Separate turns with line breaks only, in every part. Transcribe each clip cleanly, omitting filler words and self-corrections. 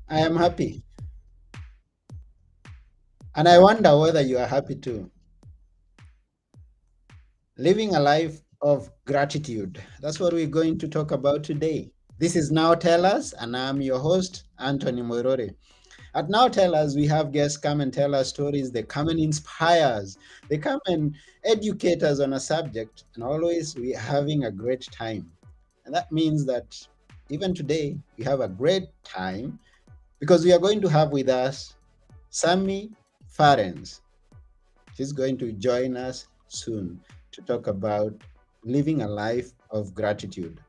I am happy. And I wonder whether you are happy too. Living a life of gratitude. That's what we're going to talk about today. This is Now Tell Us, and I'm your host, Anthony Moirore. At Now Tell Us, we have guests come and tell us stories. They come and inspire us. They come and educate us on a subject, and always we're having a great time. And that means that even today, we have a great time because we are going to have with us Sammy Farrens. She's going to join us soon to talk about living a life of gratitude.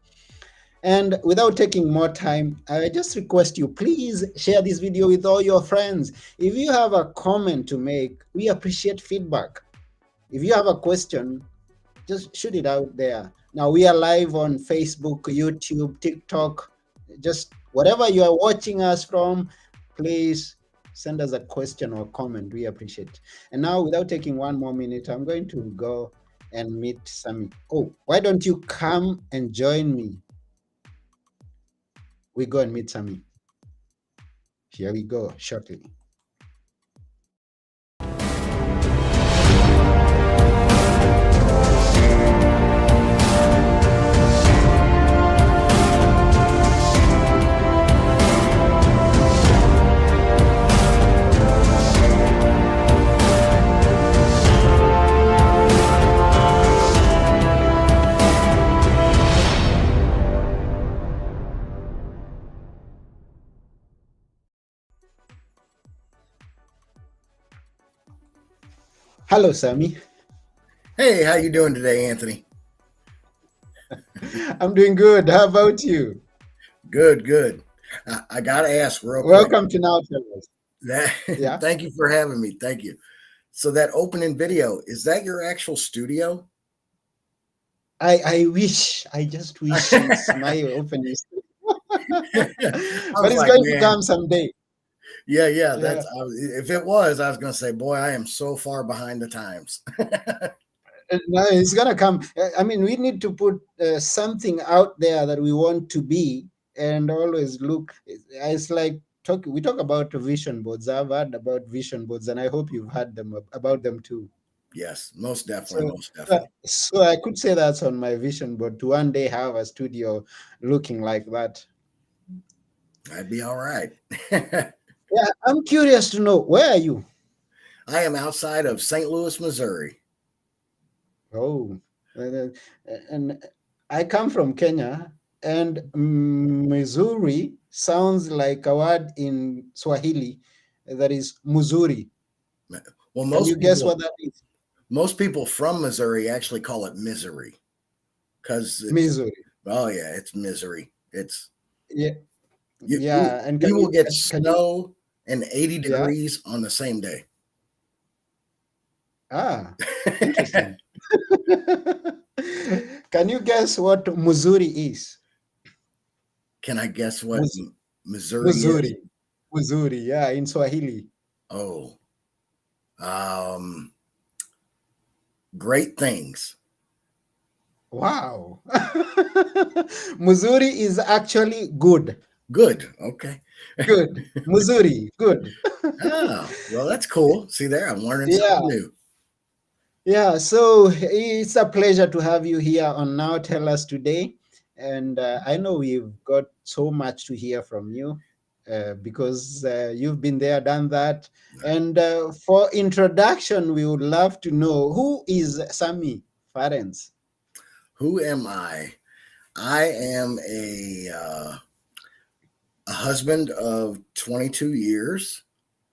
And without taking more time, I just request you please share this video with all your friends. If you have a comment to make, we appreciate feedback. If you have a question, just shoot it out there. Now we are live on Facebook, YouTube, TikTok, just whatever you are watching us from, please send us a question or comment. We appreciate it. And now, without taking one more minute, I'm going to go and meet Sammy. Oh, why don't you come and join me? We go and meet Sammy. Here we go shortly. Hello, Sammy.
Hey, how you doing today, Anthony?
I'm doing good. How about you?
Good, good. I gotta ask real quick.
Welcome to Now Tell Us.
That
Yeah.
thank you for having me. Thank you. So that opening video, is that your actual studio?
I wish, I just wish it's my opening.
I
But
was
it's
like,
going to
man,
come someday.
yeah.
Yeah.
If it was, I was gonna say, boy, I am so far behind the times.
No, it's gonna come. I mean, we need to put something out there that we want to be, and always look. It's like we talk about vision boards. I've heard about vision boards, and I hope you've heard them about them too.
Yes, most definitely,
So,
most definitely.
so I could say that's on my vision board to one day have a studio looking like that.
I'd be all right.
Yeah, I'm curious to know, where are you?
I am outside of St. Louis, Missouri.
Oh, uh, and I come from Kenya, and Missouri sounds like a word in Swahili that is Muzuri.
Well,
Can you guess what that is?
most people from Missouri actually call it misery because it's
Missouri.
oh yeah, it's misery. It's
Yeah,
you,
yeah. And
we
can
will
you
get
can you?
snow and 80
Yeah.
degrees on the same day.
Ah, interesting. Can you guess what Missouri is?
Can I guess what
Muz-
Missouri is?
Missouri. Missouri. Yeah, in Swahili.
Oh, um, great things.
Wow. Missouri is actually good.
Good. Okay.
Good. Missouri. Good.
Oh, well, that's cool. See there, I'm learning
Yeah.
something new.
Yeah. So it's a pleasure to have you here on Now Tell Us today. And I know we've got so much to hear from you because you've been there, done that. And for introduction, we would love to know, who is Sammy Farrens?
Who am I? I am a husband of 22 years,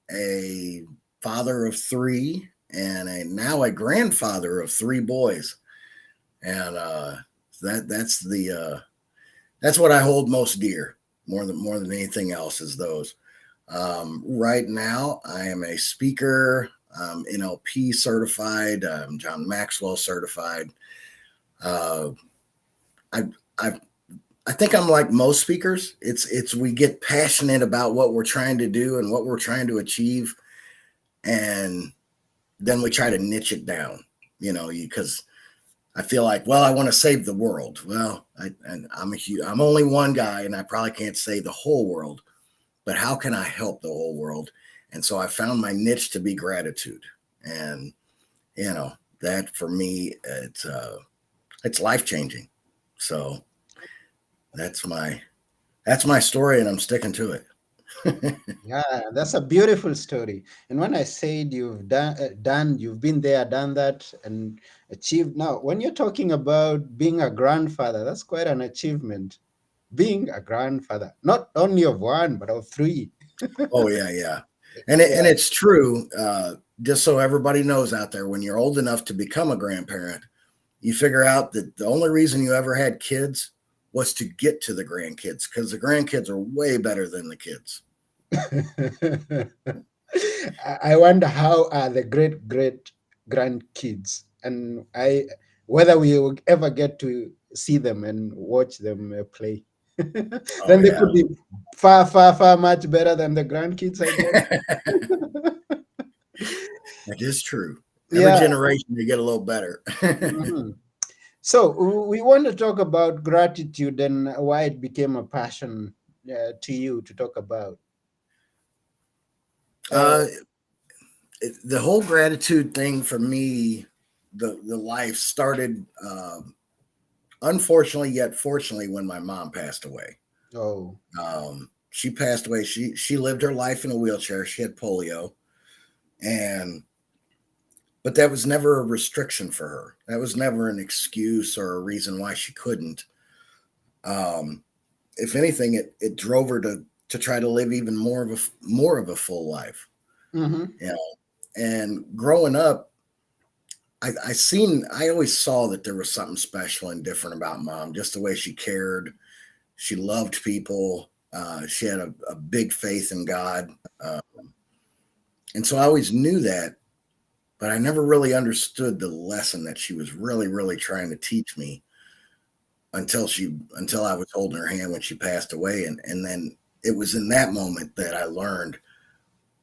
a father of three, and now a grandfather of three boys. And that's what I hold most dear, more than anything else, is those. Right now, I am a speaker, NLP certified, John Maxwell certified. Uh, I I I think I'm like most speakers. It's we get passionate about what we're trying to do and what we're trying to achieve, and then we try to niche it down. Because I feel like, well, I want to save the world. Well, I'm only one guy, and I probably can't save the whole world. but how can I help the whole world? And so I found my niche to be gratitude. And, you know, that for me, it's life changing. So that's my, that's my story and I'm sticking to it.
Yeah, that's a beautiful story. And when I said you've you've been there, done that, and achieved. Now, when you're talking about being a grandfather, that's quite an achievement. Being a grandfather, not only of one, but of three.
Oh yeah, yeah. And
Yeah.
it's true. Just so everybody knows out there, when you're old enough to become a grandparent, you figure out that the only reason you ever had kids was to get to the grandkids because the grandkids are way better than the kids.
I wonder how are the great grandkids, and I whether we will ever get to see them and watch them play.
Oh
Then they
yeah.
could be far much better than the grandkids, I guess.
That is true. Every
Yeah.
generation you get a little better.
Mhm. So we want to talk about gratitude and why it became a passion to you to talk about. Uh,
uh, the whole gratitude thing for me, the life started, unfortunately yet fortunately, when my mom passed away.
oh.
She passed away. She lived her life in a wheelchair. She had polio, and but that was never a restriction for her. That was never an excuse or a reason why she couldn't. Um, if anything, it drove her to try to live even more of a full life.
Mm-hmm.
You know, and growing up, I always saw that there was something special and different about mom, just the way she cared. She loved people. She had a big faith in God, uh, and so I always knew that, but I never really understood the lesson that she was really trying to teach me until I was holding her hand when she passed away, and then it was in that moment that I learned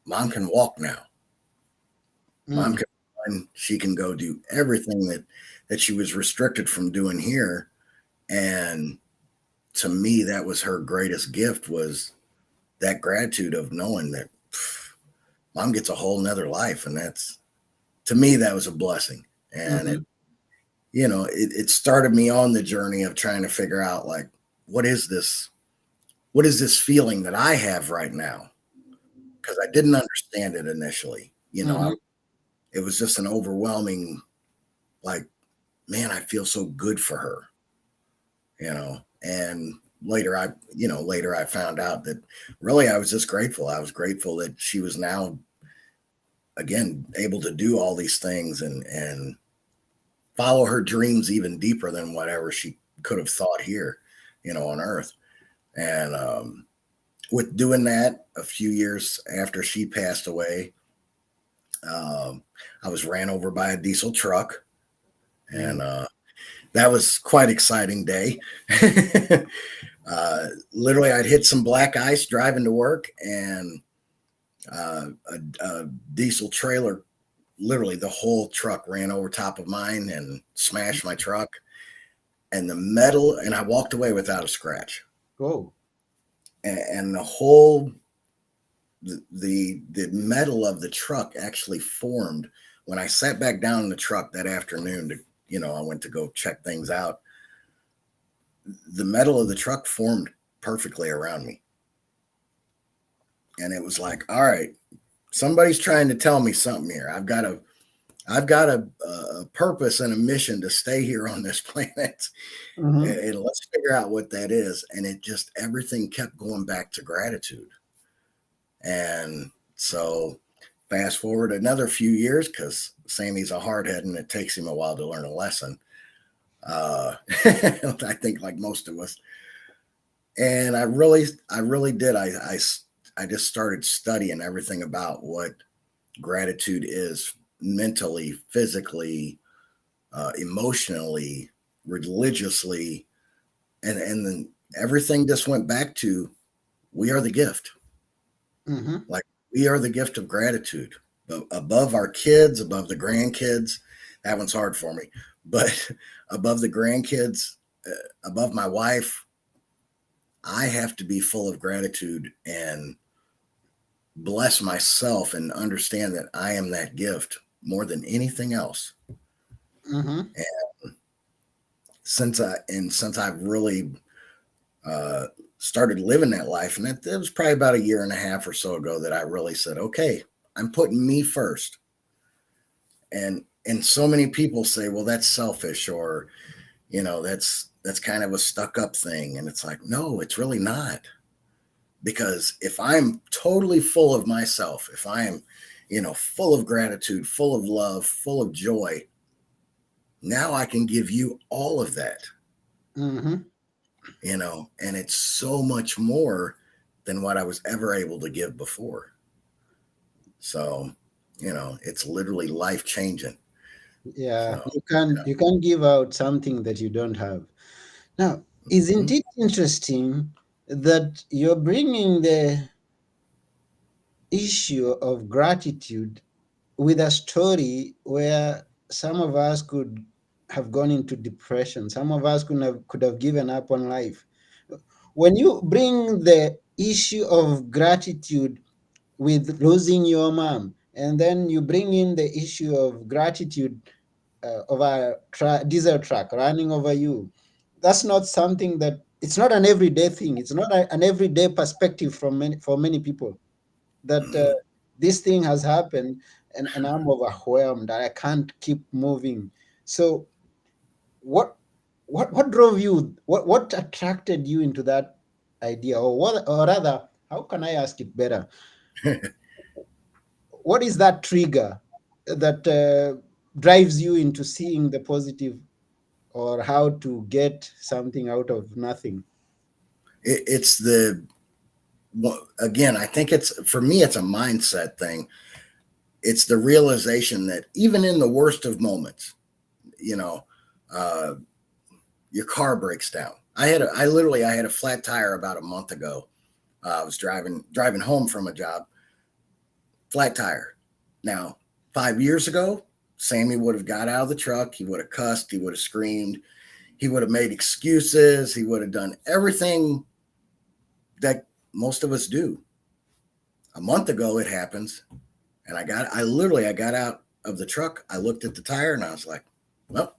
mom can walk now. Mom
Mm.
can run. She can go do everything that she was restricted from doing here. And to me, that was her greatest gift was that gratitude of knowing that mom gets a whole nother life. And that's, to me, that was a blessing. And
Mm-hmm.
it started me on the journey of trying to figure out like, what is this? What is this feeling that I have right now? Because I didn't understand it initially.
Mm-hmm.
It was just an overwhelming, like, man, I feel so good for her, and later I found out that really I was just grateful. I was grateful that she was now again able to do all these things and follow her dreams even deeper than whatever she could have thought here, on earth. And with doing that, a few years after she passed away, um, I was ran over by a diesel truck, and
Mm.
that was quite exciting day. Literally, I'd hit some black ice driving to work, and a diesel trailer, literally the whole truck ran over top of mine and smashed my truck. And the metal, and I walked away without a scratch.
Oh.
And the whole the metal of the truck actually formed when I sat back down in the truck that afternoon to I went to go check things out. The metal of the truck formed perfectly around me. And it was like, all right, somebody's trying to tell me something here. I've got a purpose and a mission to stay here on this planet,
Mm-hmm.
and let's figure out what that is. And it just everything kept going back to gratitude. And so fast forward another few years because Sammy's a hardhead and it takes him a while to learn a lesson. I think like most of us. And I really did. I just started studying everything about what gratitude is mentally, physically, emotionally, religiously, and then everything just went back to we are the gift.
Mm-hmm.
Like we are the gift of gratitude. But above our kids, above the grandkids, that one's hard for me. But above the grandkids, above my wife, I have to be full of gratitude and bless myself and understand that I am that gift more than anything else.
Mm-hmm.
And since I've really uh, started living that life, and that was probably about a year and a half or so ago that I really said, okay, I'm putting me first. And so many people say, well, that's selfish, or that's kind of a stuck up thing, and it's like, no, it's really not. Because if I'm totally full of myself, if I am, full of gratitude, full of love, full of joy, now I can give you all of that,
Mm-hmm.
and it's so much more than what I was ever able to give before. So, it's literally life changing.
Yeah,
So,
you can't give out something that you don't have. Now, isn't
mhm.
it interesting that you're bringing the issue of gratitude with a story where some of us could have gone into depression, some of us could have given up on life? When you bring the issue of gratitude with losing your mom, and then you bring in the issue of gratitude of a diesel truck running over you, that's not something that, it's not an everyday thing. It's not an everyday perspective from for many people, that this thing has happened, and I'm overwhelmed, I can't keep moving. So what what drove you, what attracted you into that idea, or what, or rather, how can I ask it better, what is that trigger that drives you into seeing the positive, or how to get something out of nothing?
It's the again, I think it's, for me, it's a mindset thing. It's the realization that even in the worst of moments, you know, uh, your car breaks down. I had a flat tire about a month ago. I was driving home from a job, flat tire. Now, 5 years ago, Sammy would have got out of the truck. He would have cussed. He would have screamed. He would have made excuses. He would have done everything that most of us do. A month ago, it happens, and I got out of the truck. I looked at the tire, and I was like, well,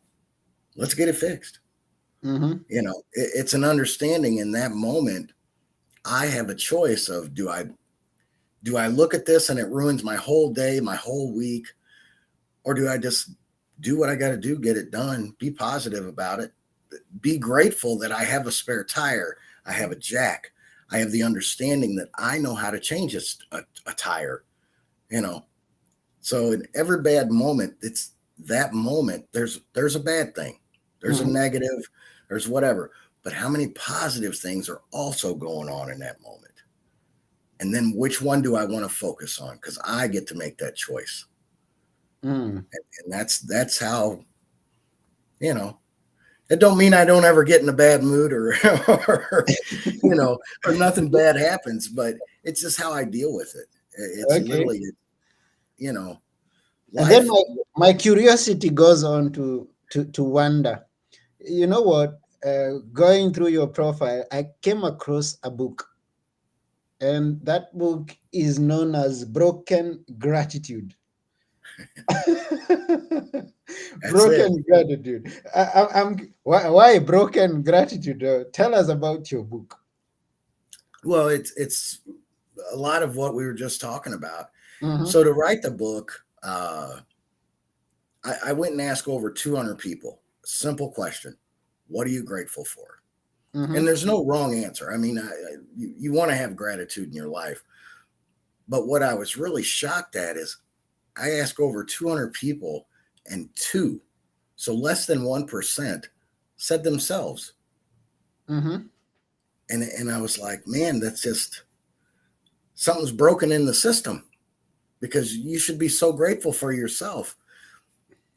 let's get it fixed.
Mm-hmm.
It's an understanding in that moment. I have a choice of, do I look at this and it ruins my whole day, my whole week, or do I just do what I got to do, get it done, be positive about it, be grateful that I have a spare tire, I have a jack, I have the understanding that I know how to change a tire, you know. So in every bad moment, it's that moment. There's a bad thing, there's a
Mm-hmm.
negative, there's whatever. But how many positive things are also going on in that moment? And then which one do I want to focus on? Because I get to make that choice.
Mm.
And that's how, you know, it don't mean I don't ever get in a bad mood, or or nothing bad happens, but it's just how I deal with it. It's
Okay.
literally, you know,
And then
life.
my curiosity goes on to wonder. You know what? Going through your profile, I came across a book, and that book is known as Broken Gratitude.
That's it.
Broken Gratitude. Why Broken Gratitude? Tell us about your book.
Well, it's a lot of what we were just talking about.
Mm-hmm.
So to write the book, I went and asked over 200 people. Simple question: what are you grateful for? And
Mm-hmm.
there's no wrong answer. I mean, you want to have gratitude in your life, but what I was really shocked at is I asked over 200 people, and two, so less than 1%, said themselves.
Mm-hmm.
And I was like, man, that's just, something's broken in the system, because you should be so grateful for yourself.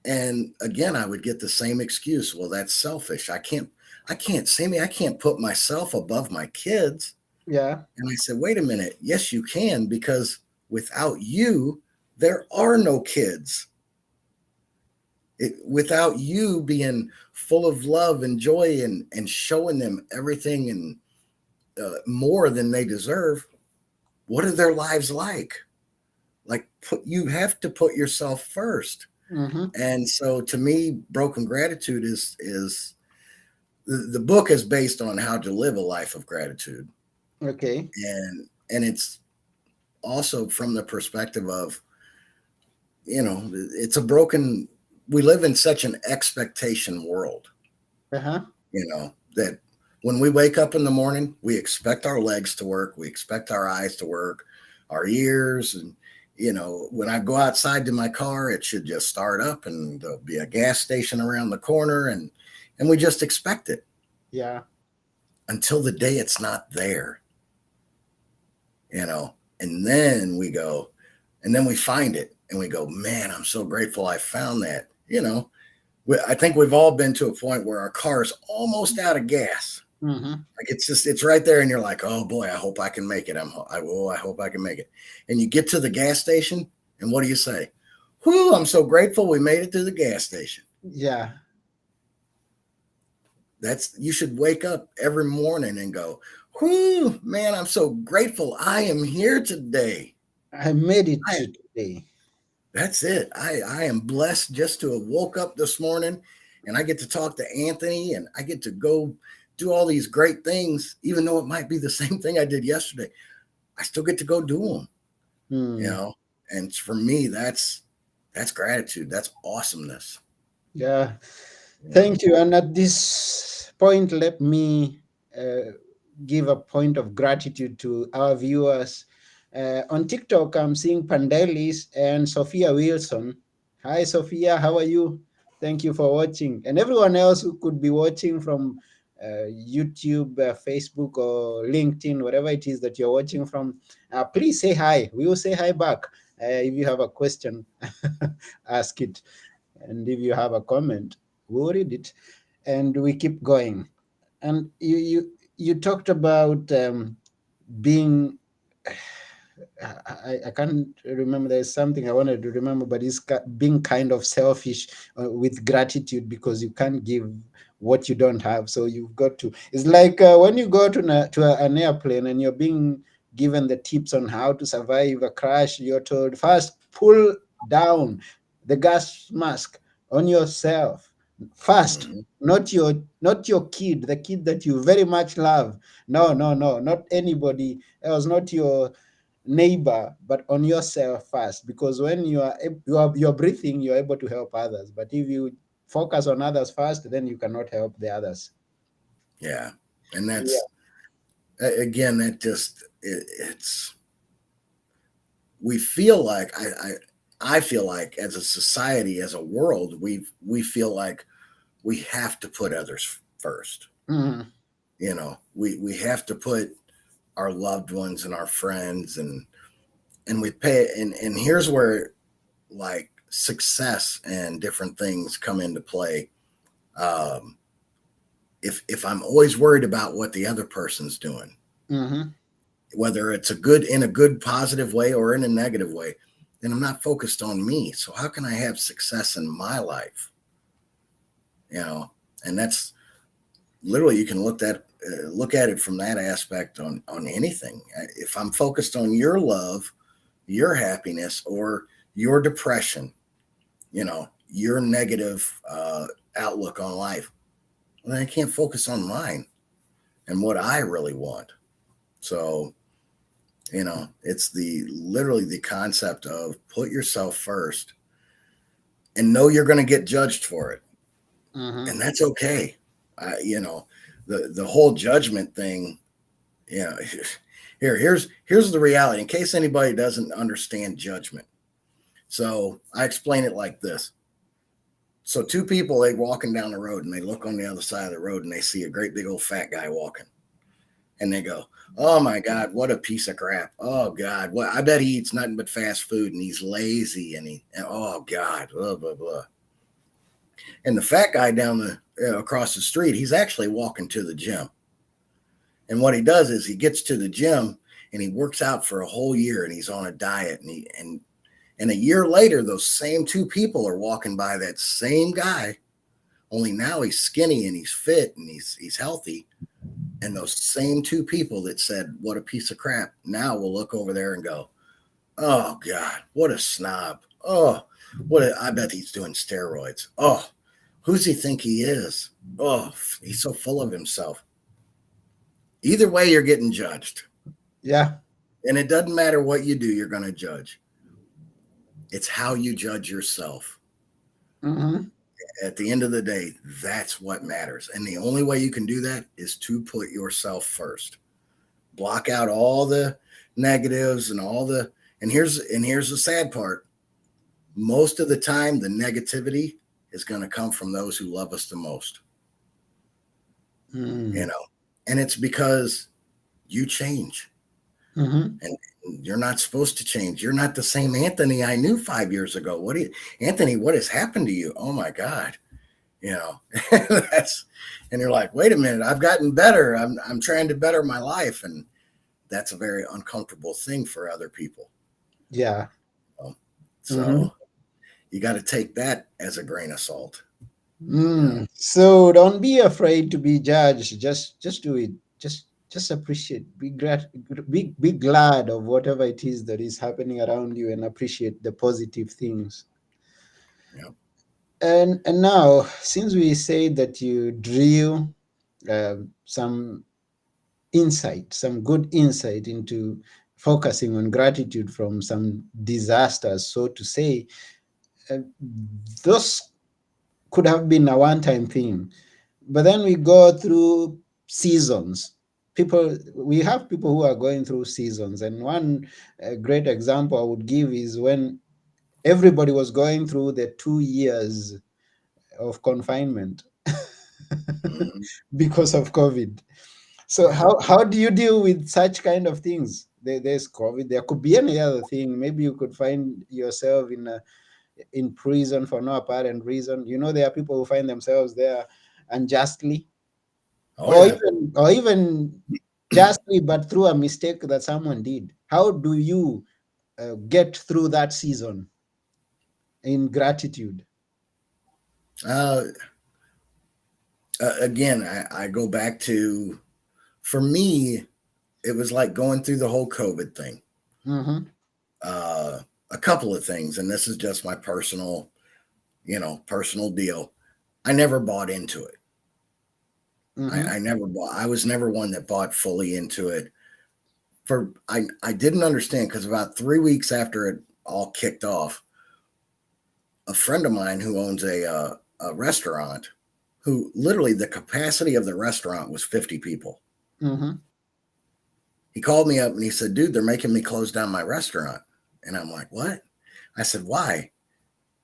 And again, I would get the same excuse. Well, that's selfish. Sammy, I can't put myself above my kids.
Yeah.
And I said, wait a minute. Yes, you can, because without you, there are no kids. Without you being full of love and joy, and showing them everything, and more than they deserve, what are their lives like? Like you have to put yourself first.
Mm-hmm.
And so to me, broken gratitude is the book is based on how to live a life of gratitude.
Okay.
And it's also from the perspective of, it's a broken, we live in such an expectation world,
Uh-huh.
that when we wake up in the morning, we expect our legs to work, we expect our eyes to work, our ears, and when I go outside to my car, it should just start up and there'll be a gas station around the corner, and we just expect it
Yeah.
until the day it's not there, you know, and then we go, and then we find it and we go, man, I'm so grateful I found that. I think we've all been to a point where our car is almost out of gas.
Mm-hmm.
Like it's right there, and you're like, oh boy, I hope I can make it. I hope I can make it. And you get to the gas station, and what do you say? Whoo, I'm so grateful we made it to the gas station.
Yeah.
You should wake up every morning and go, whoo, man, I'm so grateful I am here today.
I made it
I
to today.
That's it. I am blessed just to have woke up this morning, and I get to talk to Anthony, and I get to go do all these great things, even though it might be the same thing I did yesterday. I still get to go do them, you
Hmm.
know. And for me, that's gratitude. That's awesomeness.
Yeah.
You know.
Thank you. And at this point, let me give a point of gratitude to our viewers. On TikTok, I'm seeing Pandelis and Sophia Wilson. Hi, Sophia. How are you? Thank you for watching. And everyone else who could be watching from YouTube, Facebook, or LinkedIn, whatever it is that you're watching from, please say hi. We will say hi back. If you have a question, ask it. And if you have a comment, we'll read it, and we keep going. And you talked about being. I can't remember. There's something I wanted to remember, but it's being kind of selfish with gratitude, because you can't give what you don't have. So you've got to. It's like when you go an airplane and you're being given the tips on how to survive a crash. You're told first pull down the gas mask on yourself first,
Mhm.
not your kid, the kid that you very much love. No, no, no, not anybody else, not your neighbor, but on yourself first, because when you're breathing, you're able to help others. But if you focus on others first, then you cannot help the others.
Yeah, and
Yeah.
that's again that just it's we feel like I feel like as a society, as a world, we feel like we have to put others first.
Mhm.
We have to put our loved ones and our friends, and we pay, and here's where like success and different things come into play. um if I'm always worried about what the other person's doing,
Mhm.
whether it's a good in a good positive way or in a negative way, then I'm not focused on me. So how can I have success in my life? you know and that's literally, you can look at it from that aspect on anything. If I'm focused on your love, your happiness, or your depression, your negative outlook on life, well, then I can't focus on mine and what I really want. So, it's the literally the concept of put yourself first and know you're going to get judged for it,
Mhm.
and that's okay. The whole judgment thing. Yeah. Here's the reality in case anybody doesn't understand judgment. So I explain it like this. So two people, they walking down the road and they look on the other side of the road and they see a great big old fat guy walking, and they go, oh my God, what a piece of crap. Oh God, what, I bet he eats nothing but fast food and he's lazy and oh God, blah blah blah. And the fat guy down the across the street, he's actually walking to the gym. And what he does is he gets to the gym and he works out for a whole year and he's on a diet, and a year later those same two people are walking by that same guy, only now he's skinny and he's fit and he's healthy, And those same two people that said, what a piece of crap, now will look over there and go, oh, God, what a snob. Oh, I bet he's doing steroids. Oh, who's he think he is? Oh, he's so full of himself. Either way, you're getting judged.
Yeah.
And it doesn't matter what you do, you're going to judge. It's how you judge yourself.
Mm-hmm.
At the end of the day, that's what matters. And the only way you can do that is to put yourself first. Block out all the negatives and here's the sad part. Most of the time the negativity is going to come from those who love us the most. You
Mm.
know, and it's because you change.
Mm-hmm.
And you're not supposed to change. You're not the same Anthony I knew 5 years ago. Anthony, what has happened to you? Oh my God. You know, that's, and you're like, wait a minute, I've gotten better. I'm trying to better my life. And that's a very uncomfortable thing for other people.
Yeah.
You know?
Mm-hmm.
So you got to take that as a grain of salt. You know,
So don't be afraid to be judged. Just do it. Just appreciate. Be glad of whatever it is that is happening around you, and appreciate the positive things.
you know.
And now, since we say that you drew some insight, some good insight into focusing on gratitude from some disasters, so to say, uh, those could have been a one-time thing. But then we go through seasons. We have people who are going through seasons. And one great example I would give is when everybody was going through the 2 years of confinement
Mm-hmm.
because of COVID. So
Yeah.
how do you deal with such kind of things? There's COVID. There could be any other thing. Maybe you could find yourself in prison for no apparent reason. There are people who find themselves there unjustly,
Oh,
or
yeah.
even justly, but through a mistake that someone did. How do you get through that season in gratitude?
Uh, Again, I go back to, for me, it was like going through the whole COVID thing.
Mm-hmm.
Uh, a couple of things, and this is just my personal deal. I never bought into it.
Mm-hmm.
I never bought. I was never one that bought fully into it. I didn't understand because about 3 weeks after it all kicked off, a friend of mine who owns a restaurant, who literally the capacity of the restaurant was 50 people.
Mm-hmm.
He called me up and he said, "Dude, they're making me close down my restaurant." And I'm like, "What?" I said, "Why?"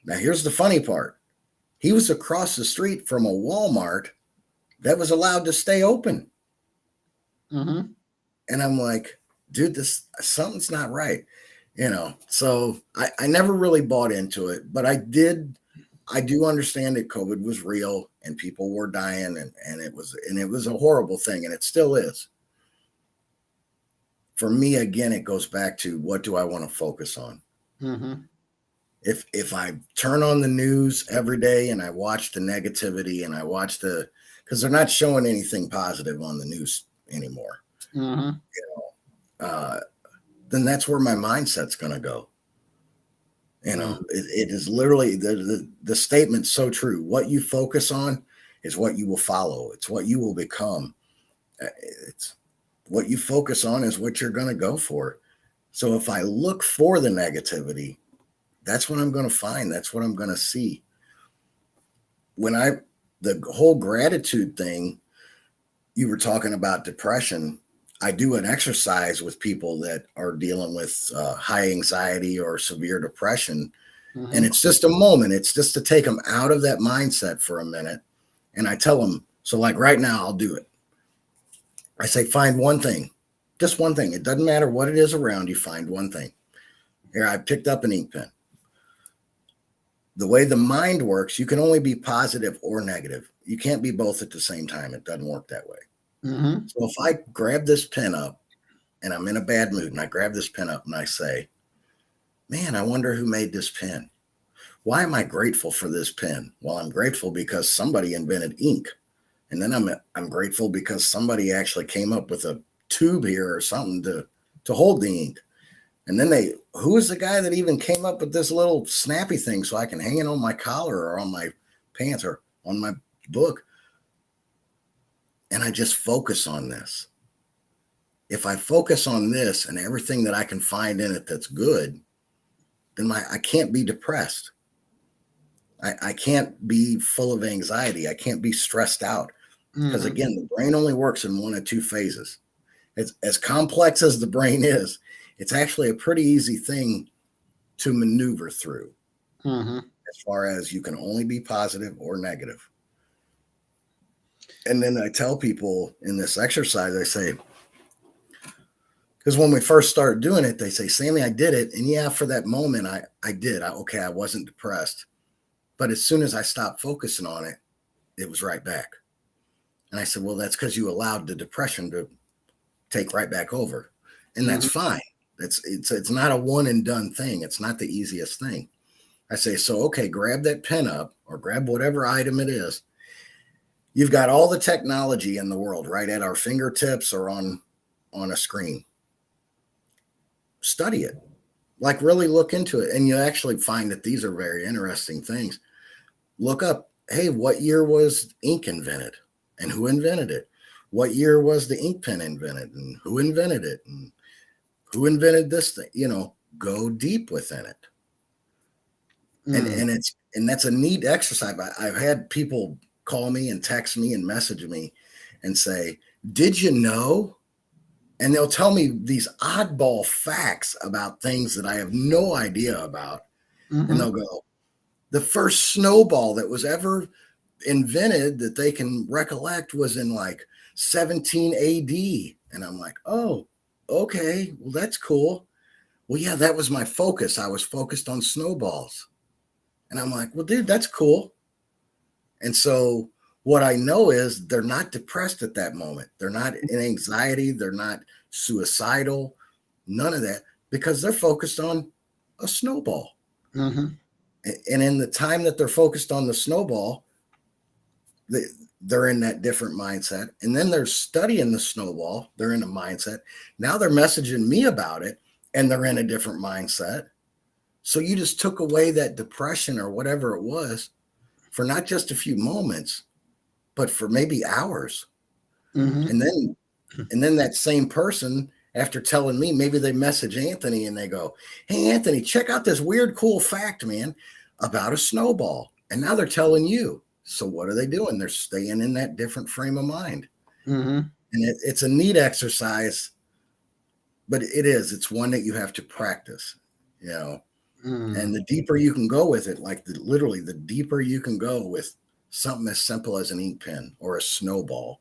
Now here's the funny part. He was across the street from a Walmart that was allowed to stay open.
Mm-hmm.
And I'm like, dude, this something's not right. So I never really bought into it, but I do understand that COVID was real and people were dying and it was a horrible thing and it still is. For me, again, it goes back to what do I want to focus on?
Mm-hmm.
If I turn on the news every day and I watch the negativity and I watch because they're not showing anything positive on the news anymore.
Mm-hmm.
Uh, then that's where my mindset's going to go. It is literally the statement's so true. What you focus on is what you will follow. It's what you will become. It's what you focus on is what you're going to go for. So if I look for the negativity, that's what I'm going to find. That's what I'm going to see. The whole gratitude thing, you were talking about depression. I do an exercise with people that are dealing with high anxiety or severe depression. And
Mm-hmm.
it's just a moment. It's just to take them out of that mindset for a minute. And I tell them, so like right now, I'll do it. I say, find one thing, just one thing. It doesn't matter what it is around you, find one thing. Here, I picked up an ink pen. The way the mind works, you can only be positive or negative. You can't be both at the same time. It doesn't work that way.
Mm-hmm.
So if I grab this pen up and I'm in a bad mood and I grab this pen up and I say, man, I wonder who made this pen. Why am I grateful for this pen? Well, I'm grateful because somebody invented ink. And then I'm grateful because somebody actually came up with a tube here or something to hold the ink. And then who is the guy that even came up with this little snappy thing so I can hang it on my collar or on my pants or on my book? And I just focus on this. If I focus on this and everything that I can find in it that's good, then I can't be depressed. I can't be full of anxiety. I can't be stressed out. Because
Mm-hmm.
again, the brain only works in one of two phases. It's as complex as the brain is, it's actually a pretty easy thing to maneuver through
Mm-hmm.
as far as you can only be positive or negative. And then I tell people in this exercise, I say, because when we first started doing it, they say, Sammy, I did it. And yeah, for that moment, I did. Okay, I wasn't depressed. But as soon as I stopped focusing on it, it was right back. And I said, well, that's because you allowed the depression to take right back over. And that's
Mm-hmm.
fine. It's not a one and done thing. It's not the easiest thing. I say, so okay, grab that pen up or grab whatever item it is. You've got all the technology in the world right at our fingertips or on a screen. Study it. Like really look into it. And you actually find that these are very interesting things. Look up, hey, what year was ink invented and who invented it? What year was the ink pen invented and who invented it? And who invented this thing? Go deep within it. and
Mm-hmm.
and it's and that's a neat exercise. I've had people call me and text me and message me and say, "Did you know?" And they'll tell me these oddball facts about things that I have no idea about. And
Mm-hmm.
they'll go, "The first snowball that was ever invented that they can recollect was in like 17 AD." And I'm like, "Oh, okay, well that's cool." Well, yeah, that was my focus. I was focused on snowballs. And I'm like, well, dude, that's cool. And so what I know is they're not depressed at that moment. They're not in anxiety. They're not suicidal, none of that, because they're focused on a snowball.
Mm-hmm.
And in the time that they're focused on the snowball, they, they're in that different mindset. And then they're studying the snowball. They're in a mindset. Now they're messaging me about it and they're in a different mindset. So you just took away that depression or whatever it was for not just a few moments, but for maybe hours.
Mm-hmm.
And then that same person, after telling me, maybe they message Anthony and they go, "Hey Anthony, check out this weird, cool fact, man, about a snowball." And now they're telling you. So what are they doing? They're staying in that different frame of mind.
Mm-hmm.
And it's a neat exercise, but it's one that you have to practice, you know.
Mm-hmm.
And the deeper you can go with it, like literally the deeper you can go with something as simple as an ink pen or a snowball,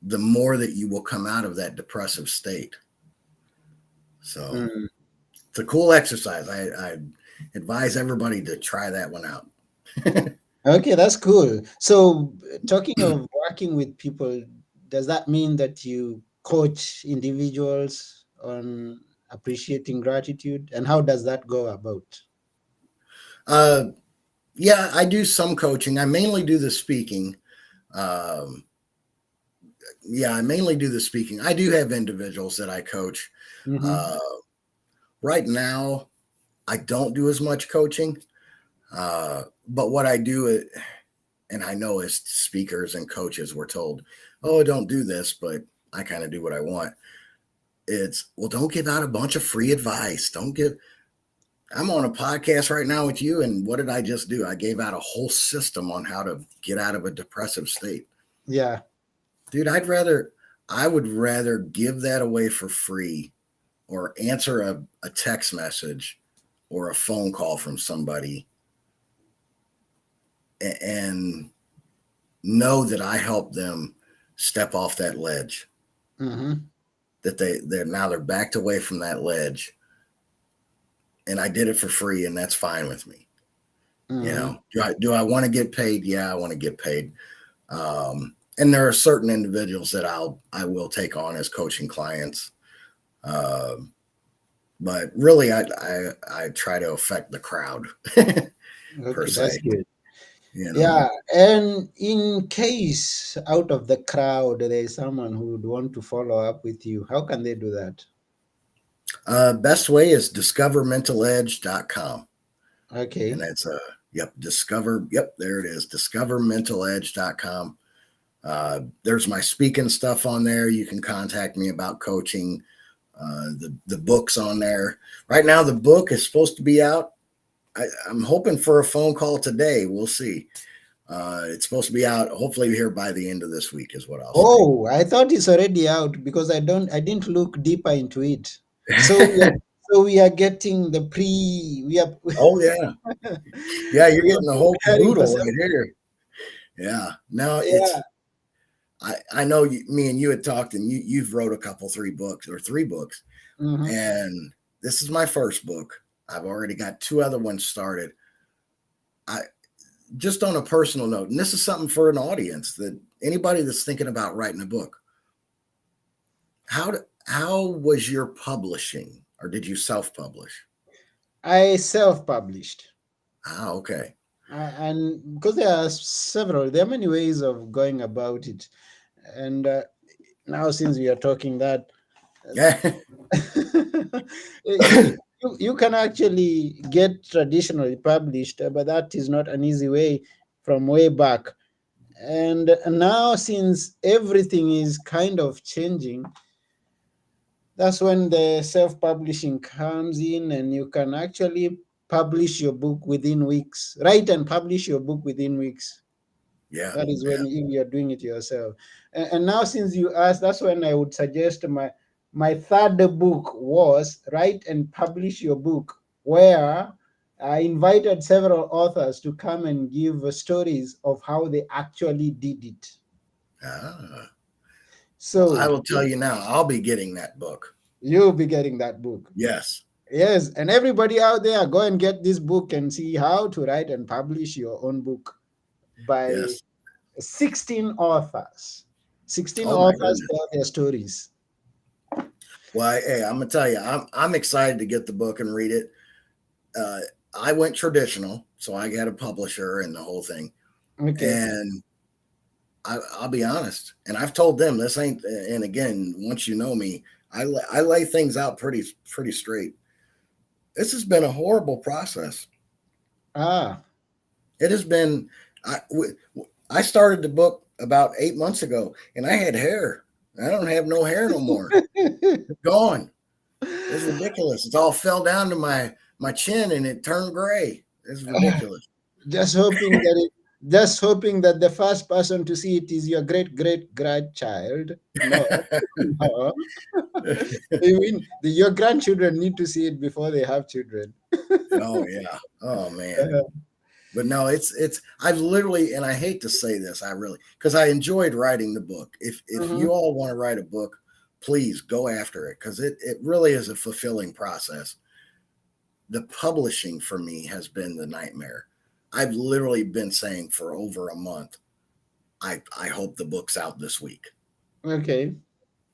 the more that you will come out of that depressive state. So
Mm-hmm.
it's a cool exercise. I advise everybody to try that one out.
Okay, that's cool. So, talking of working with people, does that mean that you coach individuals on appreciating gratitude? And how does that go about?
uh, yeah, I do some coaching. I mainly do the speaking. Um, yeah, I mainly do the speaking. I do have individuals that I coach.
Mm-hmm.
Uh, right now, I don't do as much coaching. But what I do, and I know as speakers and coaches, we're told, oh, don't do this, but I kind of do what I want. It's, well, don't give out a bunch of free advice. Don't give, I'm on a podcast right now with you. And what did I just do? I gave out a whole system on how to get out of a depressive state.
Yeah.
Dude, I would rather give that away for free or answer a text message or a phone call from somebody and know that I helped them step off that ledge,
Mm-hmm.
that they're backed away from that ledge and I did it for free and that's fine with me. You
Mm-hmm.
know, do I want to get paid? Yeah, I want to get paid. And there are certain individuals that I will take on as coaching clients. Um, but really I try to affect the crowd per
Okay, that's
se.
good.
you know.
Yeah, and in case out of the crowd there is someone who would want to follow up with you, how can they do that?
Best way is discovermentaledge.com. And
Okay.
that's yep, there it is, discovermentaledge.com. There's my speaking stuff on there. You can contact me about coaching. The book's on there. Right now, the book is supposed to be out. I'm hoping for a phone call today. We'll see. It's supposed to be out hopefully here by the end of this week is what I'll say.
Oh, I thought it's already out because I didn't look deeper into it. So we are getting the pre we are
Oh yeah, yeah. You're
we are
getting the whole
preparing for
caboodle right
something.
here. Yeah. No,
Yeah.
I know me and you had talked, and you've wrote a couple three books,
Hmm.
and this is my first book. I've already got two other ones started. I just on a personal note, and this is something for an audience that anybody that's thinking about writing a book. How was your publishing, or did you self publish?
I self-published.
Ah, okay.
And because there are many ways of going about it. And now, since we are talking that,
Yeah,
you can actually get traditionally published, but that is not an easy way from way back. And now, since everything is kind of changing, that's when the self-publishing comes in, and you can actually publish your book within weeks. Write and publish your book within weeks.
yeah,
That is
yeah.
when you're doing it yourself. And now, since you asked, that's when I would suggest my third book was write and publish your book, where I invited several authors to come and give stories of how they actually did it.
Ah. Well, I
So
will tell you now, I'll be getting that book.
you'll be getting that book.
Yes,
Yes, and everybody out there, go and get this book and see how to write and publish your own book by
yes.
16 authors. 16
Oh my
authors
goodness.
tell their stories.
Well, hey, I'm gonna tell you, I'm excited to get the book and read it. Uh, I went traditional, so I got a publisher and the whole thing.
Okay.
And I'll be honest, and I've told them this ain't. And again, once you know me, I lay things out pretty straight. This has been a horrible process.
Ah.
It has been. I started the book about 8 months ago, and I had hair. I don't have no hair no more. It's gone. It's ridiculous. It all fell down to my chin, and it turned gray. It's ridiculous.
just hoping that it, just hoping that the first person to see it is your great great grandchild. No, no. I mean, your grandchildren need to see it before they have children.
Oh yeah. Oh man. But no, it's I've literally, and I hate to say this, I really, because I enjoyed writing the book. If
Mhm.
you all want to write a book, please go after it because it really is a fulfilling process. The publishing for me has been the nightmare. I've literally been saying for over a month, I hope the book's out this week.
Okay.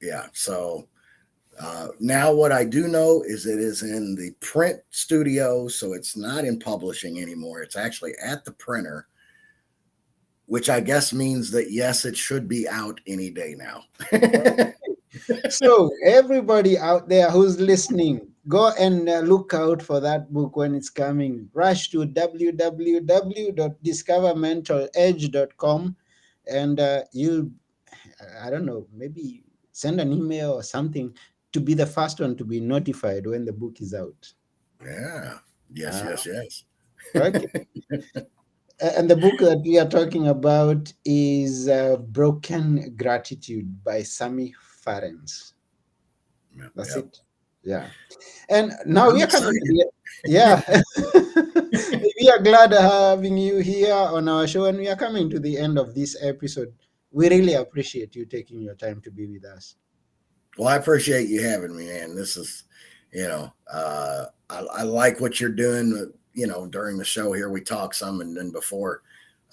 Yeah. So now what I do know is it is in the print studio, so it's not in publishing anymore. It's actually at the printer, which I guess means that yes, it should be out any day now.
So, everybody out there who's listening, go and look out for that book when it's coming. Rush to www.discovermentaledge.com, and you'll, I don't know, maybe send an email or something to be the first one to be notified when the book is out.
Yeah. Yes,
Ah,
yes, yes.
okay. And the book that we are talking about is Broken Gratitude by Sammy Farrens.
Yep,
That's
yep.
it. Yeah. And now
I'm
we are coming to
excited.
the yeah. We are glad having you here on our show, and we are coming to the end of this episode. We really appreciate you taking your time to be with us.
Well, I appreciate you having me, man. This is, I like what you're doing. During the show here, we talk some, and then before.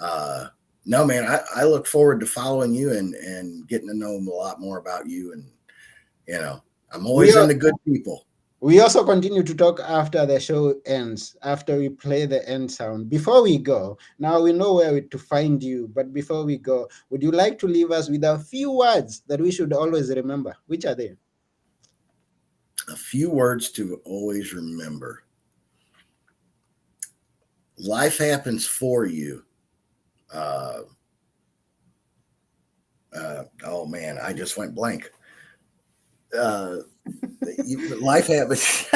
Uh, no, man, I look forward to following you and getting to know a lot more about you. And you know, I'm
We
always
are
into good people.
We also continue to talk after the show ends, after we play the end sound. Before we go, now we know where to find you, but before we go, would you like to leave us with a few words that we should always remember? Which are they?
A few words to always remember: life happens for you. Uh, oh man, I just went blank. Uh, Life happens.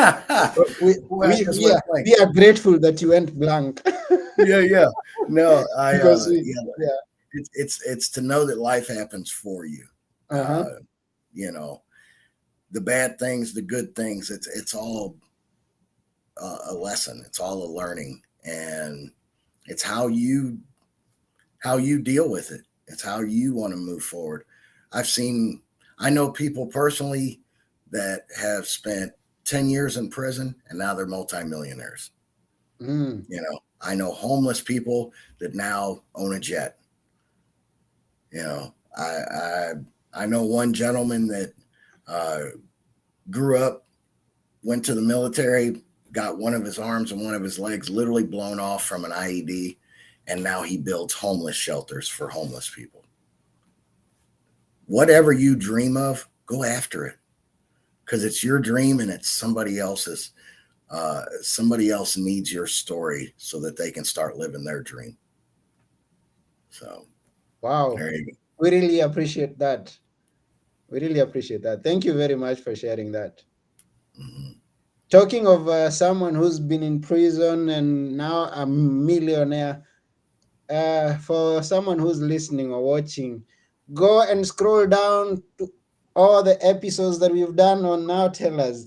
We,
Boy, I
we,
just
we,
went
are,
blank.
we are grateful that you went blank.
Yeah, yeah. No,
Because
yeah,
yeah.
it's to know that life happens for you.
Uh-huh.
You know, the bad things, the good things. It's all a lesson. It's all a learning, and it's how you deal with it. It's how you want to move forward. I've seen, I know people personally that have spent 10 years in prison and now they're multimillionaires.
Mm.
You know, I know homeless people that now own a jet. You know, I know one gentleman that uh, grew up, went to the military, got one of his arms and one of his legs literally blown off from an IED, and now he builds homeless shelters for homeless people. Whatever you dream of, go after it, because it's your dream and it's somebody else's. Somebody else needs your story so that they can start living their dream. So
Wow.
there you go.
We really appreciate that. We really appreciate that. Thank you very much for sharing that.
Mhm.
Talking of someone who's been in prison and now a millionaire, for someone who's listening or watching, go and scroll down to all the episodes that we've done on Now Tell Us.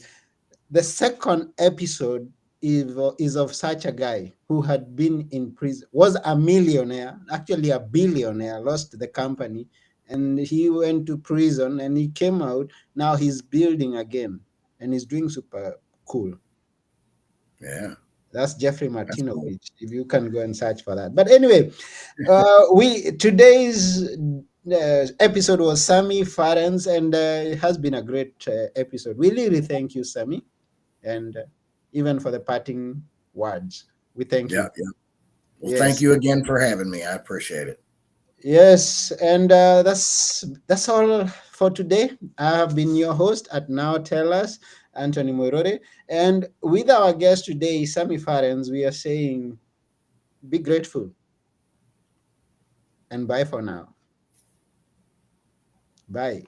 The second episode is of such a guy who had been in prison, was a millionaire, actually a billionaire, lost the company, and he went to prison and he came out. Now he's building again and he's doing super cool.
Yeah,
That's Jeffrey
that's cool.
Martinovich. If you can go and search for that. But anyway, we today's episode was Sammy Farrens, and it has been a great episode. We really thank you, Sammy, and even for the parting words. We thank
Yeah,
you.
yeah. Well, thank
Yes,
you again for having me. I appreciate it.
yes, and that's all for today. I have been your host at Now Tell Us, Anthony Morore, and with our guest today, Sammy Farrens, we are saying be grateful and bye for now. Bye.